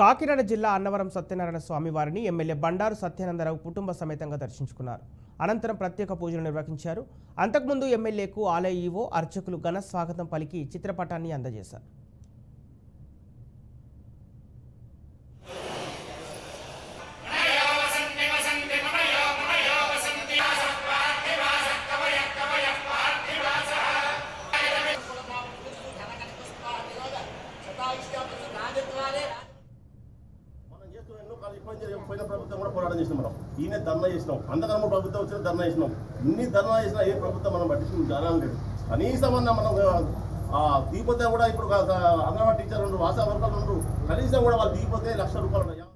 కాకినాడ జిల్లా అన్నవరం సత్యనారాయణ స్వామి వారిని ఎమ్మెల్యే బండారు సత్యానందరావు కుటుంబ సమేతంగా దర్శించుకున్నారు. అనంతరం ప్రత్యేక పూజలు నిర్వహించారు. అంతకుముందు ఎమ్మెల్యేకు ఆలయ ఈవో అర్చకులు ఘన స్వాగతం పలికి చిత్రపటాన్ని అందజేశారు. పోయిన ప్రభుత్వం కూడా పోరాటం చేసినాం. మనం ఈయన ధర్నా చేసినాం. అంతకన్నా ప్రభుత్వం వచ్చిన ధర్నా చేసినాం. ఇన్ని ధర్నా చేసినా ఏ ప్రభుత్వం మనం పట్టించుకుని జనాలు లేదు. కనీసం అన్న మనం దిగిపోతే కూడా ఇప్పుడు అంగన్వాడీ టీచర్ ఉండు, ఆశా వర్కర్లు ఉండు, కనీసం కూడా వాళ్ళు దిగిపోతే ₹1,00,000